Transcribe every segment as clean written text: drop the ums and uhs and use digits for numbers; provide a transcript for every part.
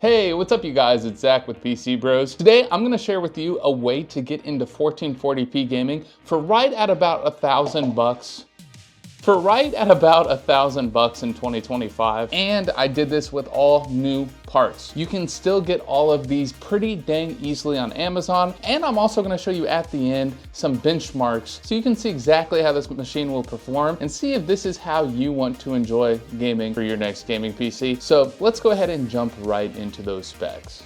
Hey, what's up you guys? It's Zach with PCBros. Today I'm going to share with you a way to get into 1440p gaming for right at about $1,000. For right at about $1,000 in 2025, and I did this with all new parts. You can still get all of these pretty dang easily on Amazon, and I'm also going to show you at the end some benchmarks so you can see exactly how this machine will perform and see if this is how you want to enjoy gaming for your next gaming PC. So let's go ahead and jump right into those specs.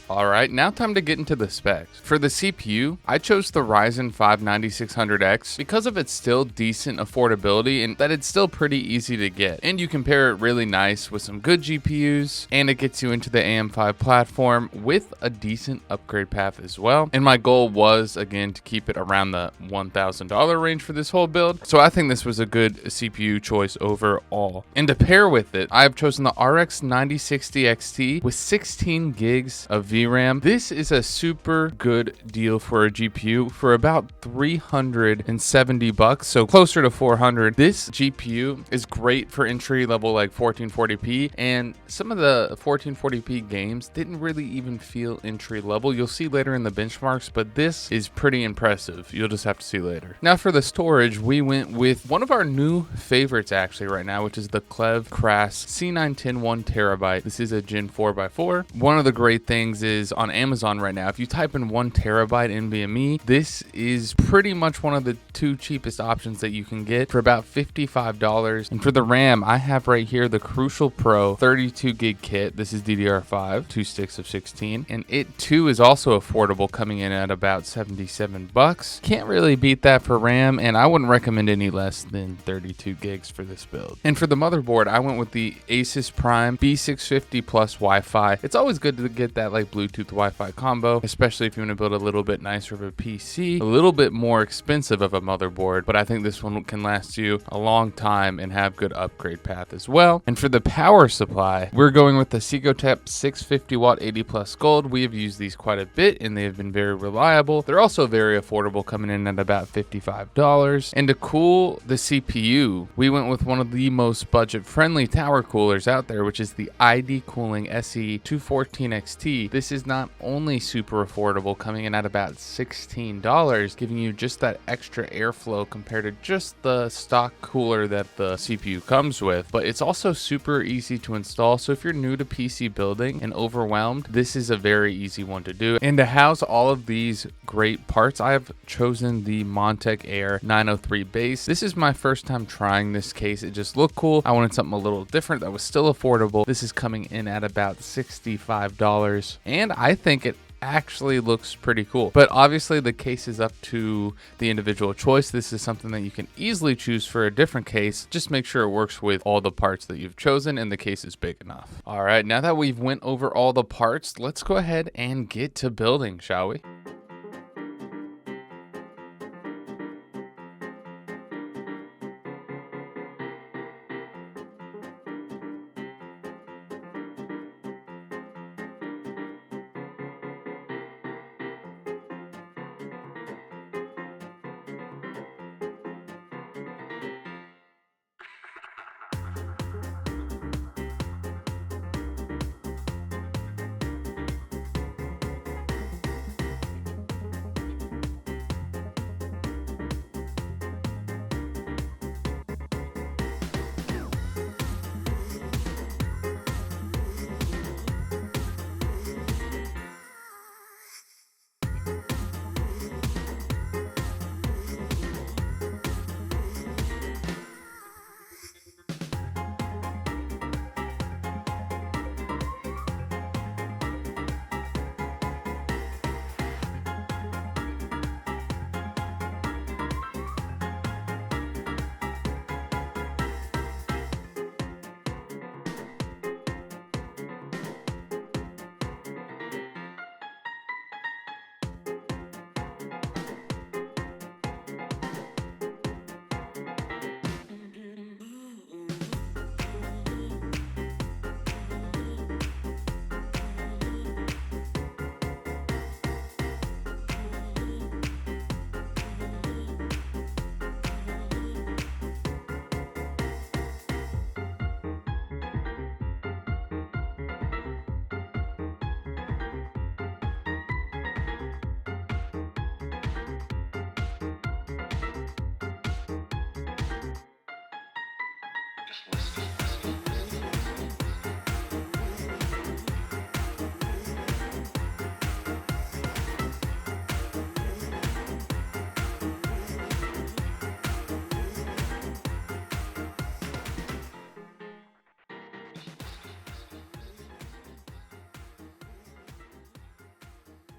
All right, now time to get into the specs. For the CPU, I chose the Ryzen 5 9600X because of its still decent affordability and that it's still pretty easy to get. And you can pair it really nice with some good GPUs, and it gets you into the AM5 platform with a decent upgrade path as well. And my goal was, again, to keep it around the $1,000 range for this whole build. So I think this was a good CPU choice overall. And to pair with it, I have chosen the RX 9060 XT with 16 gigs of VRAM. This is a super good deal for a GPU for about $370, so closer to 400. This GPU is great for entry level like 1440p, and some of the 1440p games didn't really even feel entry level. You'll see later in the benchmarks, but this is pretty impressive. You'll just have to see later. Now for the storage, we went with one of our new favorites actually right now, which is the Clev Crass C910 1TB. This is a Gen 4x4. One of the great things is on Amazon right now, if you type in 1TB NVMe, this is pretty much one of the two cheapest options that you can get for about $55. And for the RAM, I have right here the Crucial Pro 32 gig kit. This is DDR5, 2 sticks of 16, and it too is also affordable, coming in at about $77. Can't really beat that for RAM, and I wouldn't recommend any less than 32 gigs for this build. And for the motherboard, I went with the Asus Prime B650 Plus Wi-Fi. It's always good to get that like Bluetooth Wi-Fi combo, especially if you want to build a little bit nicer of a PC, a little bit more expensive of a motherboard, but I think this one can last you a long time and have good upgrade path as well. And for the power supply, we're going with the Secotep 650 watt 80 plus gold. We have used these quite a bit and they have been very reliable. They're also very affordable, coming in at about $55. And to cool the CPU, we went with one of the most budget friendly tower coolers out there, which is the ID Cooling SE214XT. This is not only super affordable, coming in at about $16, giving you just that extra airflow compared to just the stock cooler that the CPU comes with, but it's also super easy to install. So if you're new to PC building and overwhelmed, this is a very easy one to do. And to house all of these great parts, I have chosen the Montech Air 903 base. This is my first time trying this case. It just looked cool. I wanted something a little different that was still affordable. This is coming in at about $65, and I think it actually looks pretty cool, but obviously the case is up to the individual choice. This is something that you can easily choose for a different case. Just make sure it works with all the parts that you've chosen and the case is big enough. All right, now that we've went over all the parts, let's go ahead and get to building, shall we?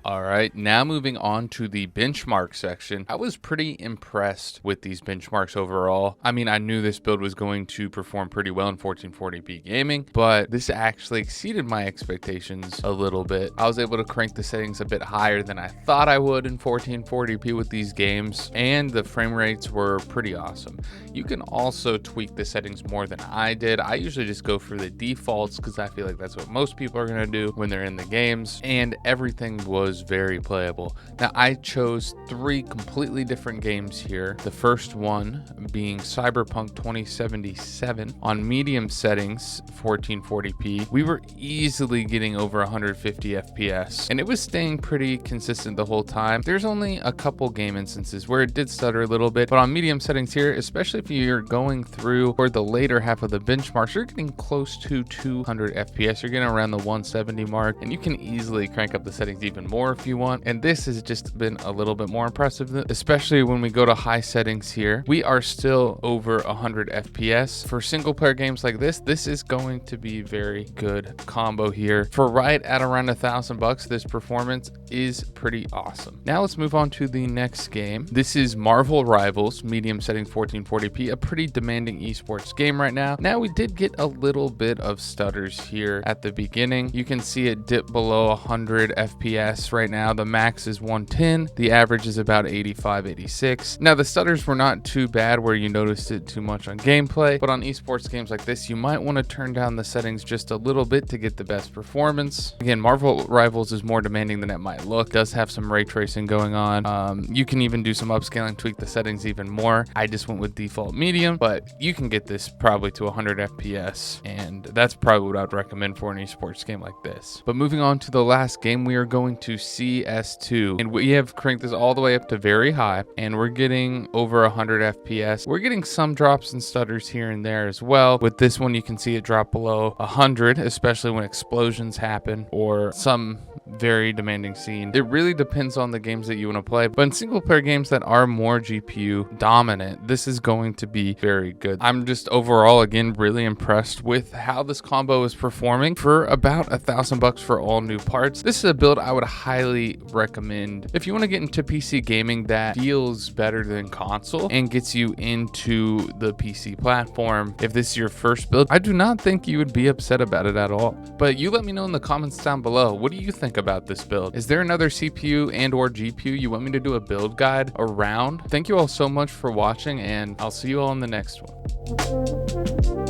All right, now moving on to the benchmark section. I was pretty impressed with these benchmarks overall. I mean, I knew this build was going to perform pretty well in 1440p gaming, but this actually exceeded my expectations a little bit. I was able to crank the settings a bit higher than I thought I would in 1440p with these games, and the frame rates were pretty awesome. You can also tweak the settings more than I did. I usually just go for the defaults because I feel like that's what most people are going to do when they're in the games, and everything was very playable. Now, I chose 3 completely different games here. The first one being Cyberpunk 2077 on medium settings, 1440p. We were easily getting over 150 FPS, and it was staying pretty consistent the whole time. There's only a couple game instances where it did stutter a little bit, but on medium settings here, especially if you're going through toward the later half of the benchmarks, you're getting close to 200 FPS. You're getting around the 170 mark, and you can easily crank up the settings even more if you want. And this has just been a little bit more impressive, especially when we go to high settings here. We are still over 100 FPS. For single player games like this is going to be very good combo here. For right at around $1,000, this performance is pretty awesome. Now let's move on to the next game. This is Marvel Rivals, medium settings 1440p, a pretty demanding esports game right now. Now we did get a little bit of stutters here at the beginning. You can see it dip below 100 FPS right now. The max is 110. The average is about 85, 86. Now the stutters were not too bad where you noticed it too much on gameplay, but on esports games like this, you might want to turn down the settings just a little bit to get the best performance. Again, Marvel Rivals is more demanding than it might look. It does have some ray tracing going on. You can even do some upscaling, tweak the settings even more. I just went with default medium, but you can get this probably to 100 FPS, and that's probably what I'd recommend for an esports game like this. But moving on to the last game, we are going to CS2, and we have cranked this all the way up to very high, and we're getting over 100 FPS. We're getting some drops and stutters here and there as well. With this one, you can see it drop below 100, especially when explosions happen or some very demanding scene. It really depends on the games that you want to play, but in single player games that are more GPU dominant, this is going to be very good. I'm just overall, again, really impressed with how this combo is performing for about $1,000 for all new parts. This is a build I would highly recommend if you want to get into PC gaming that feels better than console and gets you into the PC platform. If this is your first build, I do not think you would be upset about it at all. But you let me know in the comments down below. What do you think about this build? Is there another CPU and or GPU you want me to do a build guide around? Thank you all so much for watching, and I'll see you all in the next one.